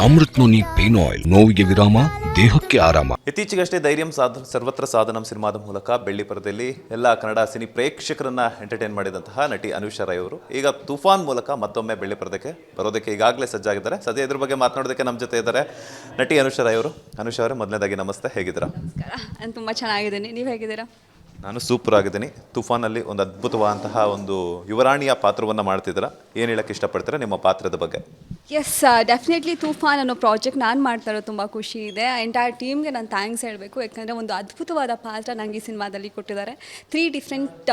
Amrit noni pain oil, ನೋವಿಗೆ ವಿರಾಮ, ದೇಹಕ್ಕೆ ಆರಾಮ. ಇತ್ತೀಚೆಗಷ್ಟೇ ಧೈರ್ಯಂ ಸರ್ವತ್ರ ಸಾಧನಂ ಸಿನಿಮಾದ ಮೂಲಕ ಬೆಳ್ಳಿ ಪರದೆಯಲ್ಲಿ ಎಲ್ಲ ಕನ್ನಡ ಸಿನಿ ಪ್ರೇಕ್ಷಕರನ್ನ ಎಂಟರ್ಟೈನ್ ಮಾಡಿದಂತಹ ನಟಿ ಅನುಷಾ ರೈ ಅವರು ಈಗ ತುಫಾನ್ ಮೂಲಕ ಮತ್ತೊಮ್ಮೆ ಬೆಳ್ಳಿ ಪರದೆಗೆ ಬರೋದಕ್ಕೆ ಈಗಾಗಲೇ ಸಜ್ಜಾಗಿದ್ದಾರೆ. ಸದ್ಯ ಇದ್ರ ಬಗ್ಗೆ ಮಾತನಾಡೋದಕ್ಕೆ ನಮ್ಮ ಜೊತೆ ಇದ್ದಾರೆ ನಟಿ ಅನುಷಾ ರೈ ಅವರು. ಅನುಷಾ ಅವರೇ, ಮೊದಲನೇದಾಗಿ ನಮಸ್ತೆ, ಹೇಗಿದ್ದೀರಾ? ನಮಸ್ಕಾರ, ನಾನು ತುಂಬ ಚೆನ್ನಾಗಿದ್ದೀನಿ. ನೀವು ಹೇಗಿದ್ದೀರಾ? ನಾನು ಸೂಪರ್ ಆಗಿದ್ದೀನಿ. ತುಫಾನಲ್ಲಿ ಒಂದು ಅದ್ಭುತವಾದಂತಹ ಒಂದು ಯುವರಾಣಿಯ ಪಾತ್ರವನ್ನು ಮಾಡ್ತಿದ್ದೀರಾ. ಏನು ಹೇಳಕ್ಕೆ ಇಷ್ಟಪಡ್ತೀರಾ ನಿಮ್ಮ ಪಾತ್ರದ ಬಗ್ಗೆ? ಎಸ್, ಡೆಫಿನೆಟ್ಲಿ ತೂಫಾನ್ ಅನ್ನೋ ಪ್ರಾಜೆಕ್ಟ್ ನಾನು ಮಾಡ್ತಾ ಇರೋದು ತುಂಬ ಖುಷಿ ಇದೆ. ಎಂಟೈರ್ ಟೀಮ್ಗೆ ನಾನು ಥ್ಯಾಂಕ್ಸ್ ಹೇಳಬೇಕು, ಯಾಕಂದರೆ ಒಂದು ಅದ್ಭುತವಾದ ಪಾತ್ರ ನನಗೆ ಈ ಸಿನಿಮಾದಲ್ಲಿ ಕೊಟ್ಟಿದ್ದಾರೆ. 3 ಡಿಫ್ರೆಂಟ್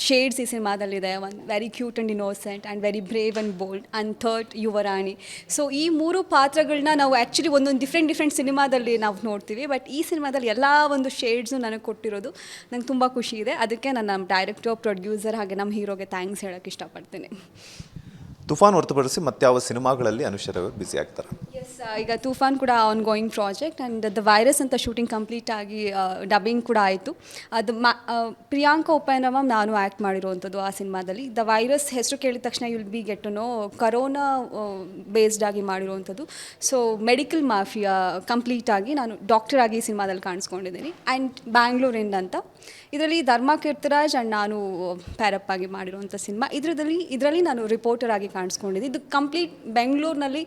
ಶೇಡ್ಸ್ ಈ ಸಿನಿಮಾದಲ್ಲಿದೆ. One very cute and innocent and very brave and bold and third ಯುವರಾಣಿ. ಸೊ ಈ 3 ಪಾತ್ರಗಳನ್ನ ನಾವು ಆ್ಯಕ್ಚುಲಿ ಒಂದೊಂದು ಡಿಫ್ರೆಂಟ್ ಸಿನಿಮಾದಲ್ಲಿ ನಾವು ನೋಡ್ತೀವಿ, ಬಟ್ ಈ ಸಿನಿಮಾದಲ್ಲಿ ಎಲ್ಲ ಒಂದು ಶೇಡ್ಸು ನನಗೆ ಕೊಟ್ಟಿರೋದು ನಂಗೆ ತುಂಬ ಖುಷಿ ಇದೆ. ಅದಕ್ಕೆ ನಾನು ನಮ್ಮ ಡೈರೆಕ್ಟರ್, ಪ್ರೊಡ್ಯೂಸರ್ ಹಾಗೆ ನಮ್ಮ ಹೀರೋಗೆ ಥ್ಯಾಂಕ್ಸ್ ಹೇಳೋಕ್ಕೆ ಇಷ್ಟಪಡ್ತೀನಿ. ತುಫಾನ್ ಹೊರತುಪಡಿಸಿ ಮತ್ತೆ ಯಾವ ಸಿನಿಮಾಗಳಲ್ಲಿ ಅನುಷಾ ರೈ ಅವರು ಬ್ಯುಸಿ ಆಗ್ತಾರೆ? ಎಸ್, ಈಗ ತೂಫಾನ್ ಕೂಡ on going project and the virus ಅಂತ ಶೂಟಿಂಗ್ ಕಂಪ್ಲೀಟ್ ಆಗಿ ಡಬ್ಬಿಂಗ್ ಕೂಡ ಆಯಿತು. ಅದು ಪ್ರಿಯಾಂಕಾ ಉಪೇಂದ್ರ ನಾನು ಆ್ಯಕ್ಟ್ ಮಾಡಿರುವಂಥದ್ದು ಆ ಸಿನಿಮಾದಲ್ಲಿ. ದ ವೈರಸ್ ಹೆಸರು ಕೇಳಿದ ತಕ್ಷಣ you'll be get to know corona based ಆಗಿ ಮಾಡಿರುವಂಥದ್ದು. ಸೊ ಮೆಡಿಕಲ್ ಮಾಫಿಯಾ ಕಂಪ್ಲೀಟ್ ಆಗಿ ನಾನು ಡಾಕ್ಟರ್ ಆಗಿ ಈ ಸಿನಿಮಾದಲ್ಲಿ ಕಾಣಿಸ್ಕೊಂಡಿದ್ದೀನಿ. ಆ್ಯಂಡ್ ಬ್ಯಾಂಗ್ಳೂರಿಂದ ಅಂತ ಇದರಲ್ಲಿ ಧರ್ಮ ಕೀರ್ತಿರಾಜ್ ಆ್ಯಂಡ್ ನಾನು ಪ್ಯಾರಪ್ ಆಗಿ ಮಾಡಿರುವಂಥ ಸಿನಿಮಾ. ಇದರಲ್ಲಿ ನಾನು ರಿಪೋರ್ಟರ್ ಆಗಿ ಕಾಣಿಸ್ಕೊಂಡಿದ್ದೆ. ಇದು ಕಂಪ್ಲೀಟ್ ಬೆಂಗಳೂರಿನಲ್ಲಿ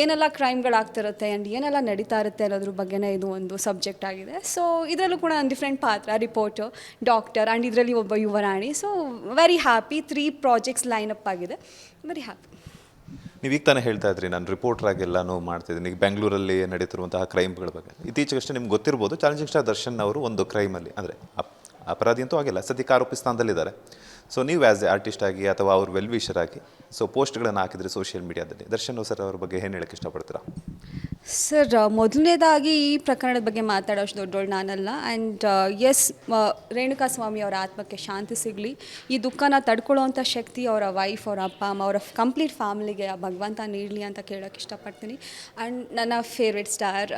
ಏನೆಲ್ಲ ಕ್ರೈಮ್ಗಳಾಗ್ತಿರುತ್ತೆ ಆ್ಯಂಡ್ ಏನೆಲ್ಲ ನಡೀತಾ ಇರುತ್ತೆ ಅನ್ನೋದ್ರ ಬಗ್ಗೆನೇ ಇದು ಒಂದು ಸಬ್ಜೆಕ್ಟ್ ಆಗಿದೆ. ಸೊ ಇದರಲ್ಲೂ ಕೂಡ ನಾನು ಡಿಫ್ರೆಂಟ್ ಪಾತ್ರ, ರಿಪೋರ್ಟರ್, ಡಾಕ್ಟರ್ ಆ್ಯಂಡ್ ಇದರಲ್ಲಿ ಒಬ್ಬ ಯುವರಾಣಿ. So very happy. 3 projects line up ಆಗಿದೆ. Very happy. ನೀವು ಈಗ ತಾನೇ ಹೇಳ್ತಾ ಇದ್ರಿ, ನಾನು ರಿಪೋರ್ಟರ್ ಆಗಿ ಎಲ್ಲನೂ ಮಾಡ್ತಿದ್ದೀನಿ. ಈಗ ಬೆಂಗಳೂರಲ್ಲಿ ನಡೀತಿರುವಂತಹ ಕ್ರೈಮ್ಗಳ ಬಗ್ಗೆ ಇತ್ತೀಚೆಗಷ್ಟೇ ನಿಮ್ಗೆ ಗೊತ್ತಿರ್ಬೋದು, ಚಾಲೆಂಜಿಂಗ್ ಸ್ಟಾರ್ ದರ್ಶನ್ ಅವರು ಒಂದು ಕ್ರೈಮಲ್ಲಿ, ಅಂದರೆ ಅಪರಾಧಿ ಅಂತೂ ಆಗಿಲ್ಲ, ಸದ್ಯಕ್ಕೆ ಆರೋಪಿ ಸ್ಥಾನದಲ್ಲಿದ್ದಾರೆ. ಸೊ ನೀವು ಆ್ಯಸ್ ಎ ಆರ್ಟಿಸ್ಟ್ ಆಗಿ ಅಥವಾ ಅವ್ರ ವೆಲ್ವಿಷರ್ ಆಗಿ ಸೊ ಪೋಸ್ಟ್ಗಳನ್ನು ಹಾಕಿದರೆ ಸೋಷಿಯಲ್ ಮೀಡಿಯಾದಲ್ಲಿ, ದರ್ಶನ್ ಸರ್ ಅವ್ರ ಬಗ್ಗೆ ಏನು ಹೇಳಕ್ಕೆ ಇಷ್ಟಪಡ್ತೀರಾ? ಸರ್, ಮೊದಲನೇದಾಗಿ ಈ ಪ್ರಕರಣದ ಬಗ್ಗೆ ಮಾತಾಡೋಷ್ಟು ದೊಡ್ಡೋಳು ನಾನಲ್ಲ. ಆ್ಯಂಡ್ ಎಸ್, ರೇಣುಕಾ ಸ್ವಾಮಿ ಅವರ ಆತ್ಮಕ್ಕೆ ಶಾಂತಿ ಸಿಗಲಿ. ಈ ದುಃಖನ ತಡ್ಕೊಳ್ಳೋವಂಥ ಶಕ್ತಿ ಅವರ ವೈಫ್, ಅವರ ಅಪ್ಪ ಅಮ್ಮ, ಅವರ ಕಂಪ್ಲೀಟ್ ಫ್ಯಾಮಿಲಿಗೆ ಆ ಭಗವಂತ ನೀಡಲಿ ಅಂತ ಕೇಳೋಕ್ಕೆ ಇಷ್ಟಪಡ್ತೀನಿ. ಆ್ಯಂಡ್ ನನ್ನ favourite star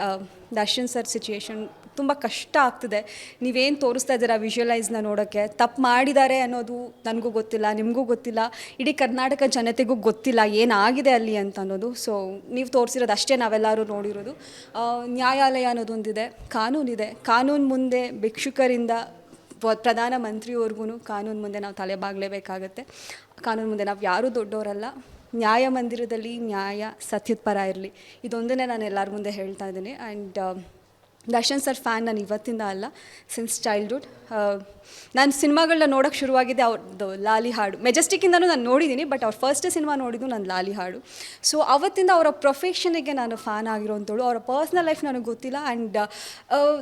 Darshan sir situation ತುಂಬ ಕಷ್ಟ ಆಗ್ತಿದೆ. ನೀವೇನು ತೋರಿಸ್ತಾ ಇದ್ದೀರಾ ವಿಜುವಲೈಸ್ನ ನೋಡೋಕ್ಕೆ, ತಪ್ಪು ಮಾಡಿದ್ದಾರೆ ಅನ್ನೋದು ನನಗೂ ಗೊತ್ತಿಲ್ಲ, ನಿಮಗೂ ಗೊತ್ತಿಲ್ಲ, ಇಡೀ ಕರ್ನಾಟಕ ಜನತೆಗೂ ಗೊತ್ತಿಲ್ಲ ಏನಾಗಿದೆ ಅಲ್ಲಿ ಅಂತ ಅನ್ನೋದು. ಸೊ ನೀವು ತೋರಿಸಿರೋದು ಅಷ್ಟೇ ನಾವೆಲ್ಲರೂ ನೋಡಿರೋದು. ನ್ಯಾಯಾಲಯ ಅನ್ನೋದೊಂದಿದೆ, ಕಾನೂನಿದೆ. ಕಾನೂನು ಮುಂದೆ ಭಿಕ್ಷುಕರಿಂದ ಪ್ರಧಾನಮಂತ್ರಿವರೆಗೂ ಕಾನೂನು ಮುಂದೆ ನಾವು ತಲೆ ಬಾಗಲೇಬೇಕಾಗತ್ತೆ. ಕಾನೂನು ಮುಂದೆ ನಾವು ಯಾರೂ ದೊಡ್ಡವರಲ್ಲ. ನ್ಯಾಯ ಮಂದಿರದಲ್ಲಿ ನ್ಯಾಯ ಸತ್ಯದ ಪರ ಇರಲಿ, ಇದೊಂದನ್ನೇ ನಾನು ಎಲ್ಲರ ಮುಂದೆ ಹೇಳ್ತಾ ಇದ್ದೀನಿ. ಆ್ಯಂಡ್ ದರ್ಶನ್ ಸರ್ ಫ್ಯಾನ್ ನಾನು ಇವತ್ತಿಂದ ಅಲ್ಲ, ಸಿನ್ಸ್ ಚೈಲ್ಡ್ಹುಡ್. ನಾನು ಸಿನಿಮಾಗಳನ್ನ ನೋಡೋಕ್ಕೆ ಶುರುವಾಗಿದೆ ಅವ್ರದ್ದು ಲಾಲಿ ಹಾಡು. ಮೆಜೆಸ್ಟಿಕ್ಕಿಂದನೂ ನಾನು ನೋಡಿದ್ದೀನಿ, ಬಟ್ ಅವ್ರ ಫಸ್ಟ್ ಸಿನಿಮಾ ನೋಡಿದ್ದು ನಾನು ಲಾಲಿ ಹಾಡು. ಸೊ ಅವತ್ತಿಂದ ಅವರ ಪ್ರೊಫೆಷನಿಗೆ ನಾನು ಫ್ಯಾನ್ ಆಗಿರೋಂಥಳು. ಅವರ ಪರ್ಸ್ನಲ್ ಲೈಫ್ ನನಗೆ ಗೊತ್ತಿಲ್ಲ. ಆ್ಯಂಡ್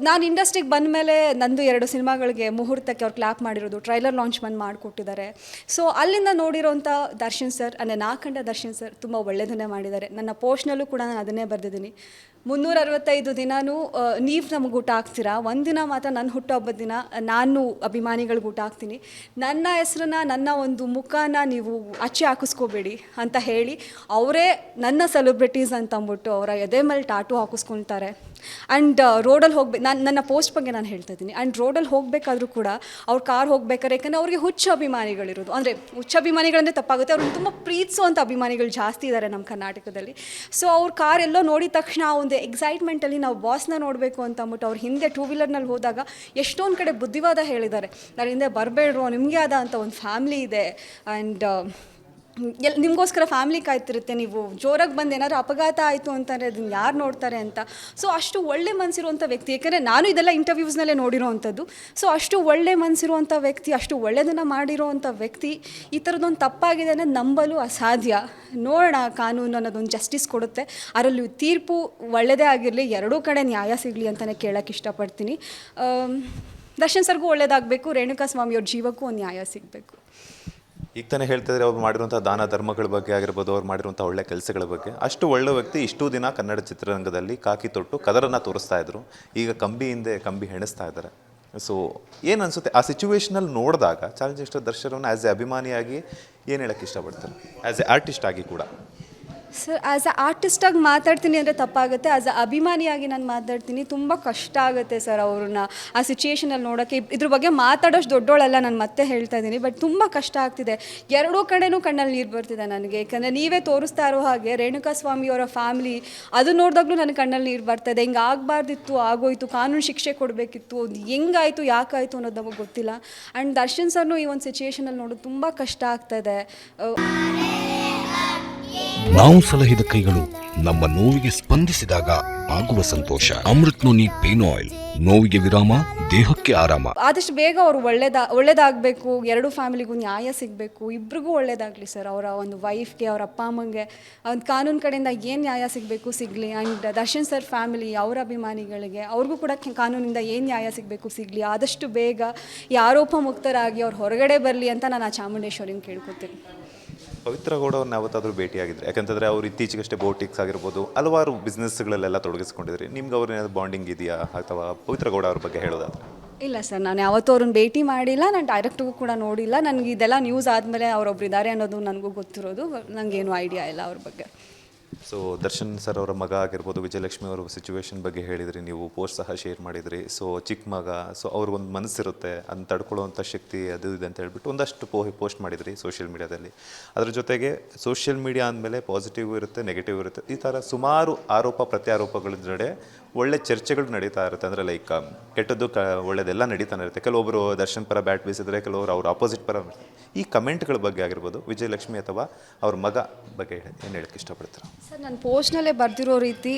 ನಾನು ಇಂಡಸ್ಟ್ರಿಗೆ ಬಂದ ಮೇಲೆ ನಂದು 2 ಸಿನಿಮಾಗಳಿಗೆ ಮುಹೂರ್ತಕ್ಕೆ ಅವ್ರು ಕ್ಲಾಪ್ ಮಾಡಿರೋದು, ಟ್ರೈಲರ್ ಲಾಂಚ್ ಬಂದು ಮಾಡಿಕೊಟ್ಟಿದ್ದಾರೆ. ಸೊ ಅಲ್ಲಿಂದ ನೋಡಿರೋಂಥ ದರ್ಶನ್ ಸರ್, ಅಂದರೆ ನಾ ಕಂಡ ದರ್ಶನ್ ಸರ್ ತುಂಬ ಒಳ್ಳೆಯದನ್ನೇ ಮಾಡಿದ್ದಾರೆ. ನನ್ನ ಪೋಸ್ಟ್ನಲ್ಲೂ ಕೂಡ ನಾನು ಅದನ್ನೇ ಬರೆದಿದ್ದೀನಿ. 365 ದಿನವೂ ನೀವು ನಮಗೆ ಊಟ ಹಾಕ್ತೀರಾ, ಒಂದಿನ ಮಾತ್ರ ನನ್ನ ಹುಟ್ಟುಹಬ್ಬದ ದಿನ ನಾನು ಅಭಿಮಾನಿಗಳಿಗೆ ಊಟ ಹಾಕ್ತೀನಿ, ನನ್ನ ಹೆಸ್ರನ್ನ, ನನ್ನ ಒಂದು ಮುಖನ ನೀವು ಅಚ್ಚೆ ಹಾಕಿಸ್ಕೋಬೇಡಿ ಅಂತ ಹೇಳಿ ಅವರೇ ನನ್ನ ಸೆಲೆಬ್ರಿಟೀಸ್ ಅಂತ ಅಂದ್ಬಿಟ್ಟು ಅವರ ಎದೆ ಮೇಲೆ ಟಾಟು ಹಾಕಿಸ್ಕೊಳ್ತಾರೆ. ಆ್ಯಂಡ್ ರೋಡಲ್ಲಿ ಹೋಗ್ಬೇಕು, ನನ್ನ ಪೋಸ್ಟ್ ಬಗ್ಗೆ ನಾನು ಹೇಳ್ತಾ ಇದ್ದೀನಿ. ಆ್ಯಂಡ್ ರೋಡಲ್ಲಿ ಹೋಗಬೇಕಾದ್ರೂ ಕೂಡ ಅವ್ರ ಕಾರ್ ಹೋಗ್ಬೇಕಾರೆ, ಯಾಕಂದರೆ ಅವ್ರಿಗೆ ಹುಚ್ಚ ಅಭಿಮಾನಿಗಳಿರೋದು, ಅಂದರೆ ಹುಚ್ಚ ಅಭಿಮಾನಿಗಳಂದರೆ ತಪ್ಪಾಗುತ್ತೆ, ಅವ್ರನ್ನ ತುಂಬ ಪ್ರೀತಿಸುವಂಥ ಅಭಿಮಾನಿಗಳು ಜಾಸ್ತಿ ಇದ್ದಾರೆ ನಮ್ಮ ಕರ್ನಾಟಕದಲ್ಲಿ. ಸೊ ಅವ್ರ ಕಾರ್ ಎಲ್ಲೋ ನೋಡಿದ ತಕ್ಷಣ ಒಂದು ಎಕ್ಸೈಟ್ಮೆಂಟಲ್ಲಿ ನಾವು ಬಾಸ್ನ ನೋಡಬೇಕು ಅಂತ ಅಂದ್ಬಿಟ್ಟು ಅವ್ರ ಹಿಂದೆ 2 ವೀಲರ್ನಲ್ಲಿ ಹೋದಾಗ ಎಷ್ಟೊಂದು ಕಡೆ ಬುದ್ಧಿವಾದ ಹೇಳಿದ್ದಾರೆ. ನಾನು ಹಿಂದೆ ಬರಬೇಡ್ರು, ನಿಮಗೆ ಆದ ಅಂತ ಒಂದು ಫ್ಯಾಮ್ಲಿ ಇದೆ, ಆ್ಯಂಡ್ ನಿಮಗೋಸ್ಕರ ಫ್ಯಾಮ್ಲಿ ಕಾಯ್ತಿರುತ್ತೆ, ನೀವು ಜೋರಾಗಿ ಬಂದು ಏನಾದ್ರು ಅಪಘಾತ ಆಯಿತು ಅಂತಂದರೆ ಅದನ್ನು ಯಾರು ನೋಡ್ತಾರೆ ಅಂತ. ಸೊ ಅಷ್ಟು ಒಳ್ಳೆ ಮನಸ್ಸಿರುವಂಥ ವ್ಯಕ್ತಿ, ಯಾಕೆಂದರೆ ನಾನು ಇದೆಲ್ಲ ಇಂಟರ್ವ್ಯೂಸ್ನಲ್ಲೇ ನೋಡಿರೋವಂಥದ್ದು. ಸೊ ಅಷ್ಟು ಒಳ್ಳೆ ಮನಸ್ಸಿರುವಂಥ ವ್ಯಕ್ತಿ, ಅಷ್ಟು ಒಳ್ಳೆಯದನ್ನು ಮಾಡಿರೋವಂಥ ವ್ಯಕ್ತಿ ಈ ಥರದ್ದೊಂದು ತಪ್ಪಾಗಿದೆ ಅನ್ನೋದು ನಂಬಲು ಅಸಾಧ್ಯ. ನೋಡೋಣ, ಕಾನೂನು ಅನ್ನೋದೊಂದು ಜಸ್ಟಿಸ್ ಕೊಡುತ್ತೆ, ಅದರಲ್ಲಿ ತೀರ್ಪು ಒಳ್ಳೆಯದೇ ಆಗಿರಲಿ, ಎರಡೂ ಕಡೆ ನ್ಯಾಯ ಸಿಗಲಿ ಅಂತಲೇ ಕೇಳೋಕ್ಕೆ ಇಷ್ಟಪಡ್ತೀನಿ. ದರ್ಶನ್ ಸರ್ಗೂ ಒಳ್ಳೇದಾಗಬೇಕು, ರೇಣುಕಾ ಸ್ವಾಮಿಯವ್ರ ಜೀವಕ್ಕೂ ಒಂದು ನ್ಯಾಯ ಸಿಗಬೇಕು. ಈಗ ತಾನೇ ಹೇಳ್ತಿದ್ರೆ ಅವ್ರು ಮಾಡಿರುವಂಥ ದಾನ ಧರ್ಮಗಳ ಬಗ್ಗೆ ಆಗಿರ್ಬೋದು, ಅವ್ರು ಮಾಡಿರುವಂಥ ಒಳ್ಳೆ ಕೆಲಸಗಳ ಬಗ್ಗೆ. ಅಷ್ಟು ಒಳ್ಳೆ ವ್ಯಕ್ತಿ ಇಷ್ಟು ದಿನ ಕನ್ನಡ ಚಿತ್ರರಂಗದಲ್ಲಿ ಕಾಕಿ ತೊಟ್ಟು ಕದರನ್ನು ತೋರಿಸ್ತಾ ಇದ್ರು, ಈಗ ಕಂಬಿ ಹಿಂದೆ ಕಂಬಿ ಹೆಣಿಸ್ತಾ ಇದ್ದಾರೆ. ಸೊ ಏನು ಅನಿಸುತ್ತೆ ಆ ಸಿಚುವೇಶನಲ್ಲಿ ನೋಡಿದಾಗ ಚಾಲೆಂಜಿಂಗ್ ಸ್ಟಾರ್ ದರ್ಶನವನ್ನು ಆ್ಯಸ್ ಎ ಅಭಿಮಾನಿಯಾಗಿ ಏನು ಹೇಳೋಕ್ಕೆ ಇಷ್ಟಪಡ್ತಾರೆ, ಆ್ಯಸ್ ಎ ಆರ್ಟಿಸ್ಟ್ ಆಗಿ ಕೂಡ? ಸರ್ ಆ್ಯಸ್ ಅ ಆರ್ಟಿಸ್ಟಾಗಿ ಮಾತಾಡ್ತೀನಿ ಅಂದರೆ ತಪ್ಪಾಗುತ್ತೆ, ಆ್ಯಸ್ ಅ ಅಭಿಮಾನಿಯಾಗಿ ನಾನು ಮಾತಾಡ್ತೀನಿ. ತುಂಬ ಕಷ್ಟ ಆಗುತ್ತೆ ಸರ್ ಅವ್ರನ್ನ ಆ ಸಿಚುಯೇಷನಲ್ಲಿ ನೋಡೋಕ್ಕೆ. ಇದ್ರ ಬಗ್ಗೆ ಮಾತಾಡೋಷ್ಟು ದೊಡ್ಡೋಳಲ್ಲ, ನಾನು ಮತ್ತೆ ಹೇಳ್ತಾ ಇದ್ದೀನಿ. ಬಟ್ ತುಂಬ ಕಷ್ಟ ಆಗ್ತಿದೆ, ಎರಡೂ ಕಡೆನೂ ಕಣ್ಣಲ್ಲಿ ನೀರು ಬರ್ತಿದೆ ನನಗೆ. ಯಾಕಂದರೆ ನೀವೇ ತೋರಿಸ್ತಾ ಇರೋ ಹಾಗೆ ರೇಣುಕಾ ಸ್ವಾಮಿ ಅವರ ಫ್ಯಾಮಿಲಿ ಅದು ನೋಡಿದಾಗಲೂ ನನಗೆ ಕಣ್ಣಲ್ಲಿ ನೀರು ಬರ್ತಾಯಿದೆ. ಹಿಂಗೆ ಆಗಬಾರ್ದಿತ್ತು, ಆಗೋಯ್ತು, ಕಾನೂನು ಶಿಕ್ಷೆ ಕೊಡಬೇಕಿತ್ತು, ಅದು ಹೆಂಗಾಯಿತು ಯಾಕಾಯಿತು ಅನ್ನೋದು ನಮಗೆ ಗೊತ್ತಿಲ್ಲ. ಆ್ಯಂಡ್ ದರ್ಶನ್ ಸರ್ನು ಈ ಒಂದು ಸಿಚುಯೇಷನಲ್ಲಿ ನೋಡೋದು ತುಂಬ ಕಷ್ಟ ಆಗ್ತಾಯಿದೆ. ನಾವು ಸಲಹಿದ ಕೈಗಳು ನಮ್ಮ ನೋವಿಗೆ ಸ್ಪಂದಿಸಿದಾಗ ಆಗುವ ಸಂತೋಷ. ಅಮೃತ್ ನೋನಿ ಪೇನ್ ಆಯಿಲ್, ನೋವಿಗೆ ವಿರಾಮ, ದೇಹಕ್ಕೆ ಆರಾಮ. ಆದಷ್ಟು ಬೇಗ ಅವರು ಒಳ್ಳೇದಾಗಬೇಕು, ಎರಡು ಫ್ಯಾಮಿಲಿಗೂ ನ್ಯಾಯ ಸಿಗಬೇಕು, ಇಬ್ರಿಗೂ ಒಳ್ಳೇದಾಗಲಿ ಸರ್. ಅವರ ಒಂದು ವೈಫ್ಗೆ, ಅವ್ರ ಅಪ್ಪ ಅಮ್ಮಂಗೆ ಒಂದು ಕಾನೂನು ಕಡೆಯಿಂದ ಏನು ನ್ಯಾಯ ಸಿಗಬೇಕು ಸಿಗಲಿ. ಆ್ಯಂಡ್ ದರ್ಶನ್ ಸರ್ ಫ್ಯಾಮಿಲಿ, ಅವರ ಅಭಿಮಾನಿಗಳಿಗೆ ಅವ್ರಿಗೂ ಕೂಡ ಕಾನೂನಿಂದ ಏನು ನ್ಯಾಯ ಸಿಗಬೇಕು ಸಿಗಲಿ. ಆದಷ್ಟು ಬೇಗ ಈ ಆರೋಪ ಮುಕ್ತರಾಗಿ ಅವ್ರು ಹೊರಗಡೆ ಬರಲಿ ಅಂತ ನಾನು ಆ ಚಾಮುಂಡೇಶ್ವರಿನ ಕೇಳ್ಕೊತೀನಿ. ಪವಿತ್ರ ಗೌಡ ಅವ್ರನ್ನ ಯಾವತ್ತಾದರೂ ಭೇಟಿಯಾಗಿದ್ರೆ? ಯಾಕಂತಂದರೆ ಅವರು ಇತ್ತೀಚೆಗಷ್ಟೇ ಬೋಟಿಕ್ಸ್ ಆಗಿರ್ಬೋದು, ಹಲವಾರು ಬಿಸ್ನೆಸ್ಗಳಲ್ಲೆಲ್ಲ ತೊಡಗಿಸ್ಕೊಂಡಿದ್ರಿ. ನಿಮ್ಗೆ ಅವ್ರನ್ನ ಬಾಂಡಿಂಗ್ ಇದೆಯಾ, ಅಥವಾ ಪವಿತ್ರ ಗೌಡ ಅವ್ರ ಬಗ್ಗೆ ಹೇಳೋದಾದ್ರೆ? ಇಲ್ಲ ಸರ್, ನಾನು ಯಾವತ್ತೂ ಅವ್ರನ್ನ ಭೇಟಿ ಮಾಡಿಲ್ಲ, ನಾನು ಡೈರೆಕ್ಟಿಗೂ ಕೂಡ ನೋಡಿಲ್ಲ. ನನಗೆ ಇದೆಲ್ಲ ನ್ಯೂಸ್ ಆದಮೇಲೆ ಅವರೊಬ್ರು ಇದ್ದಾರೆ ಅನ್ನೋದು ನನಗೂ ಗೊತ್ತಿರೋದು. ನನಗೇನು ಐಡಿಯಾ ಇಲ್ಲ ಅವ್ರ ಬಗ್ಗೆ. ಸೊ ದರ್ಶನ್ ಸರ್ ಅವರ ಮಗ ಆಗಿರ್ಬೋದು, ವಿಜಯಲಕ್ಷ್ಮಿ ಅವರ ಸಿಚುವೇಶನ್ ಬಗ್ಗೆ ಹೇಳಿದ್ರಿ, ನೀವು ಪೋಸ್ಟ್ ಸಹ ಶೇರ್ ಮಾಡಿದ್ರಿ. ಸೊ ಚಿಕ್ಕ ಮಗ, ಸೊ ಅವ್ರಿಗೊಂದು ಮನಸ್ಸಿರುತ್ತೆ, ಅದನ್ನ ತಡ್ಕೊಳ್ಳೋವಂಥ ಶಕ್ತಿ ಅದು ಇದೆ ಅಂತ ಹೇಳ್ಬಿಟ್ಟು ಒಂದಷ್ಟು ಪೋಸ್ಟ್ ಮಾಡಿದ್ರಿ ಸೋಷಿಯಲ್ ಮೀಡಿಯಾದಲ್ಲಿ. ಅದ್ರ ಜೊತೆಗೆ ಸೋಷಿಯಲ್ ಮೀಡಿಯಾ ಅಂದಮೇಲೆ ಪಾಸಿಟಿವ್ ಇರುತ್ತೆ, ನೆಗೆಟಿವ್ ಇರುತ್ತೆ. ಈ ಥರ ಸುಮಾರು ಆರೋಪ ಪ್ರತ್ಯಾರೋಪಗಳ ನಡೆ ಒಳ್ಳೆ ಚರ್ಚೆಗಳು ನಡೀತಾ ಇರುತ್ತೆ. ಅಂದರೆ ಲೈಕ್ ಕೆಟ್ಟದ್ದು ಒಳ್ಳೆಯದೆಲ್ಲ ನಡೀತಾನೆ ಇರುತ್ತೆ. ಕೆಲವೊಬ್ಬರು ದರ್ಶನ್ ಪರ ಬ್ಯಾಟ್ ಬೀಸಿದ್ರೆ, ಕೆಲವರು ಅವ್ರ ಆಪೋಸಿಟ್ ಪರ. ಈ ಕಮೆಂಟ್ಗಳ ಬಗ್ಗೆ ಆಗಿರ್ಬೋದು, ವಿಜಯಲಕ್ಷ್ಮಿ ಅಥವಾ ಅವ್ರ ಮಗ ಬಗ್ಗೆ ಏನು ಹೇಳಕ್ಕೆ ಇಷ್ಟಪಡ್ತಾರೆ? ಸರ್, ನಾನು ಪೋಸ್ಟ್ನಲ್ಲೇ ಬರೆದಿರೋ ರೀತಿ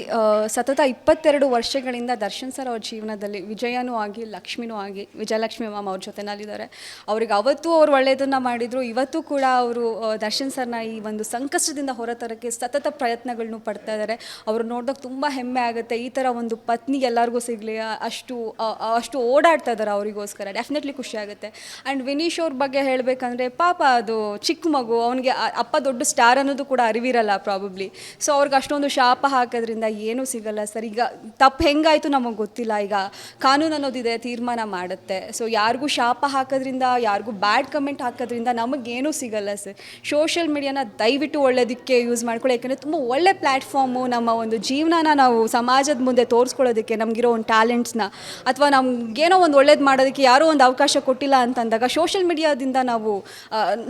ಸತತ 22 ವರ್ಷಗಳಿಂದ ದರ್ಶನ್ ಸರ್ ಅವ್ರ ಜೀವನದಲ್ಲಿ ವಿಜಯನೂ ಆಗಿ ಲಕ್ಷ್ಮಿನೂ ಆಗಿ, ವಿಜಯಲಕ್ಷ್ಮಿ ಮ್ಯಾಮ್ ಅವ್ರ ಜೊತೆನಲ್ಲಿದ್ದಾರೆ. ಅವ್ರಿಗೆ ಅವತ್ತು ಅವ್ರು ಒಳ್ಳೆಯದನ್ನು ಮಾಡಿದರು, ಇವತ್ತು ಕೂಡ ಅವರು ದರ್ಶನ್ ಸರ್ನ ಈ ಒಂದು ಸಂಕಷ್ಟದಿಂದ ಹೊರತರಕ್ಕೆ ಸತತ ಪ್ರಯತ್ನಗಳನ್ನೂ ಪಡ್ತಾ ಇದ್ದಾರೆ. ಅವ್ರು ನೋಡಿದಾಗ ತುಂಬ ಹೆಮ್ಮೆ ಆಗುತ್ತೆ. ಈ ಥರ ಒಂದು ಪತ್ನಿ ಎಲ್ಲರಿಗೂ ಸಿಗಲಿ, ಅಷ್ಟು ಓಡಾಡ್ತಾ ಇದ್ದಾರೆ ಅವರಿಗೋಸ್ಕರ. ಡೆಫಿನೆಟ್ಲಿ ಖುಷಿ ಆಗುತ್ತೆ. ಆ್ಯಂಡ್ ವಿನೀಶ್ ಅವ್ರ ಬಗ್ಗೆ ಹೇಳಬೇಕಂದ್ರೆ, ಪಾಪ ಅದು ಚಿಕ್ಕ ಮಗು, ಅವನಿಗೆ ಅಪ್ಪ ದೊಡ್ಡ ಸ್ಟಾರ್ ಅನ್ನೋದು ಕೂಡ ಅರಿವಿರಲ್ಲ ಪ್ರಾಬಬ್ಲಿ. ಸೊ ಅವ್ರಿಗೆ ಅಷ್ಟೊಂದು ಶಾಪ ಹಾಕೋದ್ರಿಂದ ಏನೂ ಸಿಗಲ್ಲ ಸರ್. ಈಗ ತಪ್ಪು ಹೆಂಗಾಯಿತು ನಮಗೆ ಗೊತ್ತಿಲ್ಲ. ಈಗ ಕಾನೂನು ಅನ್ನೋದಿದೆ, ತೀರ್ಮಾನ ಮಾಡುತ್ತೆ. ಸೊ ಯಾರಿಗೂ ಶಾಪ ಹಾಕೋದ್ರಿಂದ, ಯಾರಿಗೂ ಬ್ಯಾಡ್ ಕಮೆಂಟ್ ಹಾಕೋದ್ರಿಂದ ನಮಗೇನೂ ಸಿಗಲ್ಲ ಸರ್. ಸೋಷಿಯಲ್ ಮೀಡಿಯಾನ ದಯವಿಟ್ಟು ಒಳ್ಳೆಯದಕ್ಕೆ ಯೂಸ್ ಮಾಡ್ಕೊಳ್ಳಿ. ಯಾಕಂದರೆ ತುಂಬ ಒಳ್ಳೆ ಪ್ಲ್ಯಾಟ್ಫಾರ್ಮು. ನಮ್ಮ ಒಂದು ಜೀವನನ ನಾವು ಸಮಾಜದ ಮುಂದೆ ತೋರಿಸ್ಕೊಳ್ಳೋದಕ್ಕೆ, ನಮಗಿರೋ ಒಂದು ಟ್ಯಾಲೆಂಟ್ಸ್ನ, ಅಥವಾ ನಮಗೇನೋ ಒಂದು ಒಳ್ಳೇದು ಮಾಡೋದಕ್ಕೆ ಯಾರೋ ಒಂದು ಅವಕಾಶ ಕೊಟ್ಟಿಲ್ಲ ಅಂತಂದಾಗ ಸೋಷಿಯಲ್ ಮೀಡಿಯಾದಿಂದ ನಾವು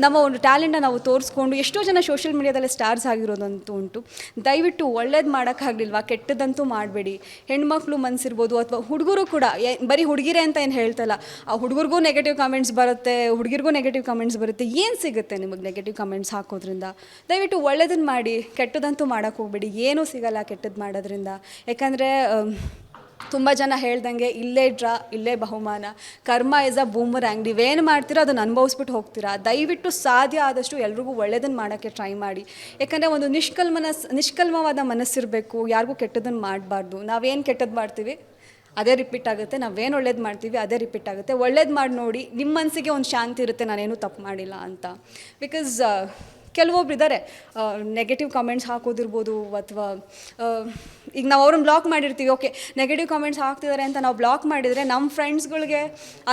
ನಮ್ಮ ಒಂದು ಟ್ಯಾಲೆಂಟ್ನ ನಾವು ತೋರಿಸ್ಕೊಂಡು ಎಷ್ಟೋ ಜನ ಸೋಷಿಯಲ್ ಮೀಡಿಯಾದಲ್ಲೇ ಸ್ಟಾರ್ಸ್ ಆಗಿರೋದಂತೂ ಉಂಟು. ದಯವಿಟ್ಟು ಒಳ್ಳೇದು ಮಾಡೋಕ್ಕಾಗಲಿಲ್ವಾ, ಕೆಟ್ಟದಂತೂ ಮಾಡಬೇಡಿ. ಹೆಣ್ಮಕ್ಳು ಮನಸ್ಸಿರ್ಬೋದು, ಅಥವಾ ಹುಡುಗರು ಕೂಡ, ಬರೀ ಹುಡುಗಿರೇ ಅಂತ ಏನು ಹೇಳ್ತಲ್ಲ, ಆ ಹುಡುಗರಿಗೂ ನೆಗೆಟಿವ್ ಕಮೆಂಟ್ಸ್ ಬರುತ್ತೆ, ಹುಡುಗಿರಿಗೂ ನೆಗೆಟಿವ್ ಕಮೆಂಟ್ಸ್ ಬರುತ್ತೆ. ಏನು ಸಿಗುತ್ತೆ ನಿಮಗೆ ನೆಗೆಟಿವ್ ಕಮೆಂಟ್ಸ್ ಹಾಕೋದ್ರಿಂದ? ದಯವಿಟ್ಟು ಒಳ್ಳೇದನ್ನು ಮಾಡಿ, ಕೆಟ್ಟದಂತೂ ಮಾಡೋಕ್ಕೆ ಹೋಗ್ಬೇಡಿ. ಏನೂ ಸಿಗಲ್ಲ ಕೆಟ್ಟದ್ದು ಮಾಡೋದ್ರಿಂದ. ಯಾಕಂದರೆ ತುಂಬ ಜನ ಹೇಳ್ದಂಗೆ ಇಲ್ಲೇ ಬಹುಮಾನ, ಕರ್ಮ ಇಸ್ ಅ ಬೂಮರ್ಯಾಂಗ್. ನೀವೇನು ಮಾಡ್ತೀರೋ ಅದನ್ನು ಅನುಭವಿಸ್ಬಿಟ್ಟು ಹೋಗ್ತೀರಾ. ದಯವಿಟ್ಟು ಸಾಧ್ಯ ಆದಷ್ಟು ಎಲ್ರಿಗೂ ಒಳ್ಳೇದನ್ನು ಮಾಡೋಕ್ಕೆ ಟ್ರೈ ಮಾಡಿ. ಯಾಕಂದರೆ ಒಂದು ನಿಷ್ಕಲ್ಮವಾದ ಮನಸ್ಸಿರಬೇಕು. ಯಾರಿಗೂ ಕೆಟ್ಟದನ್ನು ಮಾಡಬಾರ್ದು. ನಾವೇನು ಕೆಟ್ಟದ್ದು ಮಾಡ್ತೀವಿ ಅದೇ ರಿಪೀಟ್ ಆಗುತ್ತೆ, ನಾವೇನು ಒಳ್ಳೇದು ಮಾಡ್ತೀವಿ ಅದೇ ರಿಪೀಟ್ ಆಗುತ್ತೆ. ಒಳ್ಳೇದು ಮಾಡಿ ನೋಡಿ, ನಿಮ್ಮ ಮನಸ್ಸಿಗೆ ಒಂದು ಶಾಂತಿ ಇರುತ್ತೆ, ನಾನೇನು ತಪ್ಪು ಮಾಡಿಲ್ಲ ಅಂತ. ಬಿಕಾಸ್ ಕೆಲವೊಬ್ರು ಇದ್ದಾರೆ, ನೆಗೆಟಿವ್ ಕಮೆಂಟ್ಸ್ ಹಾಕೋದಿರ್ಬೋದು, ಅಥವಾ ಈಗ ನಾವು ಅವ್ರನ್ನ ಬ್ಲಾಕ್ ಮಾಡಿರ್ತೀವಿ. ಓಕೆ, ನೆಗೆಟಿವ್ ಕಮೆಂಟ್ಸ್ ಹಾಕ್ತಿದ್ದಾರೆ ಅಂತ ನಾವು ಬ್ಲಾಕ್ ಮಾಡಿದರೆ, ನಮ್ಮ ಫ್ರೆಂಡ್ಸ್ಗಳಿಗೆ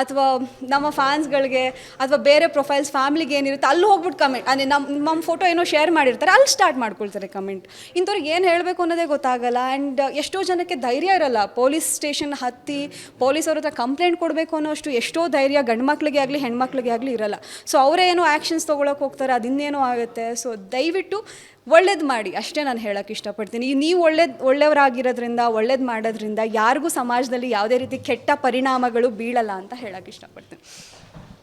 ಅಥವಾ ನಮ್ಮ ಫ್ಯಾನ್ಸ್ಗಳಿಗೆ ಅಥವಾ ಬೇರೆ ಪ್ರೊಫೈಲ್ಸ್ ಫ್ಯಾಮಿಲಿಗೆ ಏನಿರುತ್ತೆ ಅಲ್ಲಿ ಹೋಗ್ಬಿಟ್ಟು ಕಮೆಂಟ್, ಅಂದರೆ ನಮ್ಮ ಫೋಟೋ ಏನೋ ಶೇರ್ ಮಾಡಿರ್ತಾರೆ, ಅಲ್ಲಿ ಸ್ಟಾರ್ಟ್ ಮಾಡ್ಕೊಳ್ತಾರೆ ಕಮೆಂಟ್. ಇಂಥವ್ರಿಗೆ ಏನು ಹೇಳಬೇಕು ಅನ್ನೋದೇ ಗೊತ್ತಾಗಲ್ಲ. ಆ್ಯಂಡ್ ಎಷ್ಟೋ ಜನಕ್ಕೆ ಧೈರ್ಯ ಇರಲ್ಲ ಪೊಲೀಸ್ ಸ್ಟೇಷನ್ ಹತ್ತಿ ಪೊಲೀಸವ್ರ ಹತ್ರ ಕಂಪ್ಲೇಂಟ್ ಕೊಡಬೇಕು ಅನ್ನೋಷ್ಟು ಎಷ್ಟೋ ಧೈರ್ಯ ಗಂಡು ಮಕ್ಳಿಗೆ ಆಗಲಿ ಹೆಣ್ಮಕ್ಳಿಗೆ ಆಗಲಿ ಇರಲ್ಲ. ಸೊ ಅವರೇ ಏನೋ ಆ್ಯಕ್ಷನ್ಸ್ ತೊಗೊಳಕ್ಕೆ ಹೋಗ್ತಾರೆ, ಅದಿನ್ನೇನೋ ಆಗುತ್ತೆ. ಸೊ ದಯವಿಟ್ಟು ಒಳ್ಳೇದು ಮಾಡಿ, ಅಷ್ಟೇ ನಾನು ಹೇಳೋಕ್ಕೆ ಇಷ್ಟಪಡ್ತೀನಿ. ನೀವು ಒಳ್ಳೆಯವರಾಗಿರೋದ್ರಿಂದ, ಒಳ್ಳೇದು ಮಾಡೋದ್ರಿಂದ ಯಾರಿಗೂ ಸಮಾಜದಲ್ಲಿ ಯಾವುದೇ ರೀತಿ ಕೆಟ್ಟ ಪರಿಣಾಮಗಳು ಬೀಳಲ್ಲ ಅಂತ ಹೇಳೋಕ್ಕೆ ಇಷ್ಟಪಡ್ತೀನಿ.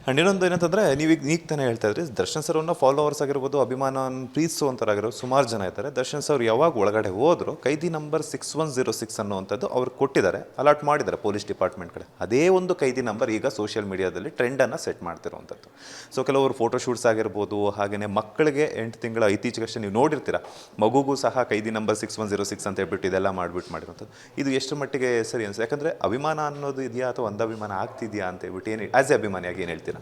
ಆ್ಯಂಡ್ ಇನ್ನೊಂದು ಏನಂತಂದರೆ, ಈಗ ತಾನೇ ಹೇಳ್ತಾ ಇದ್ರಿ, ದರ್ಶನ್ ಸರ್ ಅವ್ರನ್ನ ಫಾಲೋವರ್ಸ್ ಆಗಿರ್ಬೋದು, ಅಭಿಮಾನ ಪ್ರೀತಿಸುವಂಥರಾಗಿರೋರು ಸುಮಾರು ಜನ ಇದ್ದಾರೆ. ದರ್ಶನ್ ಸರ್ ಯಾವಾಗ ಒಳಗಡೆ ಹೋದ್ರು, ಕೈದಿ ನಂಬರ್ 6106 ಅನ್ನುವಂಥದ್ದು ಅವ್ರು ಕೊಟ್ಟಿದ್ದಾರೆ, ಅಲಾಟ್ ಮಾಡಿದ್ದಾರೆ ಪೊಲೀಸ್ ಡಿಪಾರ್ಟ್ಮೆಂಟ್ ಕಡೆ. ಅದೇ ಒಂದು ಕೈದಿ ನಂಬರ್ ಈಗ ಸೋಷಿಯಲ್ ಮೀಡಿಯಾದಲ್ಲಿ ಟ್ರೆಂಡನ್ನು ಸೆಟ್ ಮಾಡ್ತಿರೋವಂಥದ್ದು. ಸೊ ಕೆಲವರು ಫೋಟೋಶೂಟ್ಸ್ ಆಗಿರ್ಬೋದು, ಹಾಗೆಯೇ ಮಕ್ಕಳಿಗೆ 8 ತಿಂಗಳ ಇತ್ತೀಚೆಗಷ್ಟೇ ನೀವು ನೋಡಿರ್ತೀರ, ಮಗುಗೂ ಸಹ ಕೈದಿ ನಂಬರ್ 6106 ಅಂತ ಹೇಳ್ಬಿಟ್ಟು ಇದೆಲ್ಲ ಮಾಡಿರೋಂಥದ್ದು. ಇದು ಎಷ್ಟು ಮಟ್ಟಿಗೆ ಸರಿ ಅನಿಸುತ್ತೆ? ಯಾಕಂದರೆ ಅಭಿಮಾನ ಅನ್ನೋದು ಇದೆಯಾ ಅಥವಾ ಅಂಧಾಭಿಮಾನ ಆಗ್ತಿದೆಯಾ ಅಂತ ಹೇಳ್ಬಿಟ್ಟು ಏನು ಆ್ಯಸ್ ಎ ಅಭಿಮಾನಿಯಾಗಿ ಏನು ಹೇಳ್ತೀರಾ?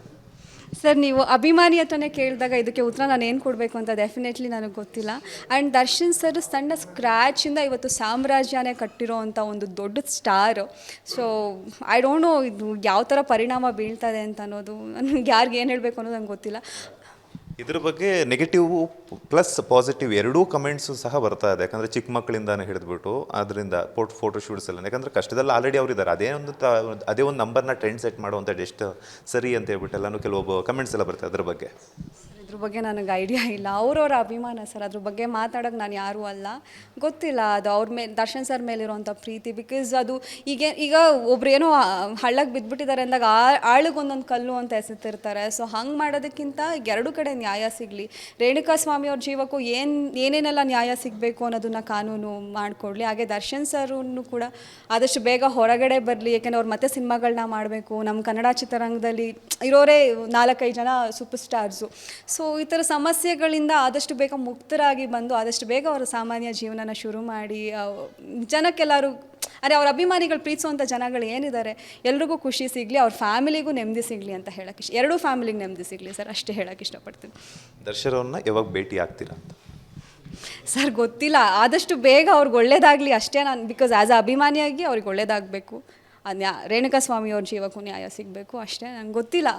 ಸರ್, ನೀವು ಅಭಿಮಾನಿ ಹತ್ರನೇ ಕೇಳಿದಾಗ ಇದಕ್ಕೆ ಉತ್ತರ ನಾನು ಏನು ಕೊಡಬೇಕು ಅಂತ ಡೆಫಿನೆಟ್ಲಿ ನನಗೆ ಗೊತ್ತಿಲ್ಲ. ಆ್ಯಂಡ್ ದರ್ಶನ್ ಸರ್ ಸಣ್ಣ ಸ್ಕ್ರ್ಯಾಚಿಂದ ಇವತ್ತು ಸಾಮ್ರಾಜ್ಯನೇ ಕಟ್ಟಿರೋ ಅಂಥ ಒಂದು ದೊಡ್ಡ star. So I don't know ಇದು ಯಾವ ಥರ ಪರಿಣಾಮ ಬೀಳ್ತದೆ ಅಂತ ಅನ್ನೋದು, ನನಗೆ ಯಾರಿಗೆ ಏನು ಹೇಳಬೇಕು ಅನ್ನೋದು ನಂಗೆ ಗೊತ್ತಿಲ್ಲ. ಇದ್ರ ಬಗ್ಗೆ ನೆಗೆಟಿವ್ ಪ್ಲಸ್ ಪಾಸಿಟಿವ್ ಎರಡೂ ಕಮೆಂಟ್ಸು ಸಹ ಬರ್ತಾ ಇದೆ. ಯಾಕಂದರೆ ಚಿಕ್ಕ ಮಕ್ಕಳಿಂದಾನೆ ಹಿಡಿದ್ಬಿಟ್ಟು ಅದರಿಂದ ಫೋಟೋ ಶೂಟ್ಸ್ ಎಲ್ಲ, ಯಾಕಂದರೆ ಕಷ್ಟದಲ್ಲಿ ಆಲ್ರೆಡಿ ಅವರಿದ್ದಾರೆ, ಅದೇ ಒಂದು ನಂಬರ್ನ ಟ್ರೆಂಡ್ ಸೆಟ್ ಮಾಡುವಂಥದ್ದು ಎಷ್ಟು ಸರಿ ಅಂತ ಹೇಳ್ಬಿಟ್ಟು ಎಲ್ಲನೂ ಕೆಲವೊಬ್ಬ ಕಮೆಂಟ್ಸ್ ಎಲ್ಲ ಬರ್ತದೆ. ಅದ್ರ ಬಗ್ಗೆ ಇದ್ರ ಬಗ್ಗೆ ನನಗೆ ಐಡಿಯಾ ಇಲ್ಲ, ಅವ್ರವ್ರ ಅಭಿಮಾನ ಸರ್, ಅದ್ರ ಬಗ್ಗೆ ಮಾತಾಡೋಕ್ಕೆ ನಾನು ಯಾರೂ ಅಲ್ಲ, ಗೊತ್ತಿಲ್ಲ. ಅದು ಅವ್ರ ಮೇಲೆ ದರ್ಶನ್ ಸರ್ ಮೇಲಿರುವಂಥ ಪ್ರೀತಿ, ಬಿಕಾಸ್ ಅದು ಈಗ ಒಬ್ರೇನೋ ಹಳ್ಳಕ್ಕೆ ಬಿದ್ದುಬಿಟ್ಟಿದ್ದಾರೆ ಅಂದಾಗ ಆಳಿಗೊಂದೊಂದು ಕಲ್ಲು ಅಂತ ಎಸೆತಿರ್ತಾರೆ. ಸೊ ಹಂಗೆ ಮಾಡೋದಕ್ಕಿಂತ ಎರಡೂ ಕಡೆ ನ್ಯಾಯ ಸಿಗಲಿ, ರೇಣುಕಾ ಸ್ವಾಮಿ ಅವ್ರ ಜೀವಕ್ಕೂ ಏನೇನೆಲ್ಲ ನ್ಯಾಯ ಸಿಗಬೇಕು ಅನ್ನೋದನ್ನು ಕಾನೂನು ಮಾಡಿಕೊಡ್ಲಿ. ಹಾಗೆ ದರ್ಶನ್ ಸರ್ನು ಕೂಡ ಆದಷ್ಟು ಬೇಗ ಹೊರಗಡೆ ಬರಲಿ, ಯಾಕೆಂದರೆ ಅವ್ರು ಮತ್ತೆ ಸಿನಿಮಾಗಳನ್ನ ಮಾಡಬೇಕು. ನಮ್ಮ ಕನ್ನಡ ಚಿತ್ರರಂಗದಲ್ಲಿ ಇರೋರೇ 4-5 ಜನ ಸೂಪರ್ ಸ್ಟಾರ್ಸು. ಸೊ ಈ ಥರ ಸಮಸ್ಯೆಗಳಿಂದ ಆದಷ್ಟು ಬೇಗ ಮುಕ್ತರಾಗಿ ಬಂದು ಆದಷ್ಟು ಬೇಗ ಅವರ ಸಾಮಾನ್ಯ ಜೀವನನ ಶುರು ಮಾಡಿ ಜನಕ್ಕೆಲ್ಲರೂ ಅವ್ರ ಅಭಿಮಾನಿಗಳು ಪ್ರೀತಿಸುವಂಥ ಜನಗಳು ಏನಿದ್ದಾರೆ ಎಲ್ರಿಗೂ ಖುಷಿ ಸಿಗಲಿ, ಅವ್ರ ಫ್ಯಾಮಿಲಿಗೂ ನೆಮ್ಮದಿ ಸಿಗಲಿ ಅಂತ ಹೇಳೋಕ್ಕೆ ಎರಡೂ ಫ್ಯಾಮಿಲಿಗೆ ನೆಮ್ಮದಿ ಸಿಗಲಿ ಸರ್, ಅಷ್ಟೇ ಹೇಳೋಕ್ಕೆ ಇಷ್ಟಪಡ್ತೀನಿ. ದರ್ಶನ್ ಅವ್ರನ್ನ ಯಾವಾಗ ಭೇಟಿ ಆಗ್ತೀರಾ ಅಂತ ಸರ್ ಗೊತ್ತಿಲ್ಲ, ಆದಷ್ಟು ಬೇಗ ಅವ್ರಿಗೆ ಒಳ್ಳೇದಾಗಲಿ ಅಷ್ಟೇ. ನಾನು ಬಿಕಾಸ್ ಆ್ಯಸ್ ಅ ಅಭಿಮಾನಿಯಾಗಿ ಅವ್ರಿಗೆ ಒಳ್ಳೇದಾಗಬೇಕು, ರೇಣುಕಾ ಸ್ವಾಮಿ ಅವ್ರ ಜೀವಕ್ಕೂ ನ್ಯಾಯ ಸಿಗಬೇಕು ಅಷ್ಟೇ. ನಂಗೆ ಗೊತ್ತಿಲ್ಲ,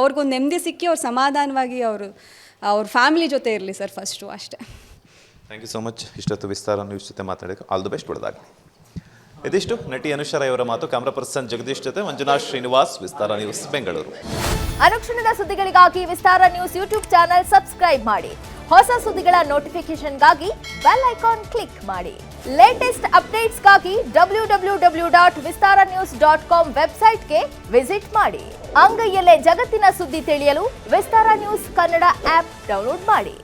ಅವ್ರಿಗೊಂದು ನೆಮ್ಮದಿ ಸಿಕ್ಕಿ ಅವ್ರು ಸಮಾಧಾನವಾಗಿ ಅವ್ರ ಫ್ಯಾಮಿಲಿ ಜೊತೆ ಇರಲಿ ಸರ್ ಫಸ್ಟು, ಅಷ್ಟೇ. Thank you so much. ಇಷ್ಟೊತ್ತು ವಿಸ್ತಾರ ನ್ಯೂಸ್ ಜೊತೆ ಮಾತಾಡೋಕ್ಕೆ ಆಲ್ ದ ಬೆಸ್ಟ್, ಒಳ್ಳೆದಾಗಲಿ. ಇದಿಷ್ಟು ನಟಿ ಅನುಷಾ ರೈ ಅವರ ಮಾತು. ಕ್ಯಾಮ್ರಾ ಪರ್ಸನ್ ಜಗದೀಶ್ ಜೊತೆ ಮಂಜುನಾಥ್ ಶ್ರೀನಿವಾಸ್, ವಿಸ್ತಾರ ನ್ಯೂಸ್, ಬೆಂಗಳೂರು. ಅನುಕ್ಷಣದ ಸುದ್ದಿಗಳಿಗಾಗಿ ವಿಸ್ತಾರ ನ್ಯೂಸ್ ಯೂಟ್ಯೂಬ್ ಚಾನೆಲ್ ಸಬ್ಸ್ಕ್ರೈಬ್ ಮಾಡಿ. ಹೊಸ ಸುದ್ದಿಗಳ ನೋಟಿಫಿಕೇಶನ್ಗಾಗಿ ಬೆಲ್ ಐಕಾನ್ ಕ್ಲಿಕ್ ಮಾಡಿ. ಲೇಟೆಸ್ಟ್ ಅಪ್ಡೇಟ್ಸ್ಗಾಗಿ www.vistaranews.com ವೆಬ್ಸೈಟ್ಗೆ ವಿಸಿಟ್ ಮಾಡಿ. ಅಂಗೈಯಲ್ಲೇ ಜಗತ್ತಿನ ಸುದ್ದಿ ತಿಳಿಯಲು ವಿಸ್ತಾರ ನ್ಯೂಸ್ ಕನ್ನಡ ಆಪ್ ಡೌನ್ಲೋಡ್ ಮಾಡಿ.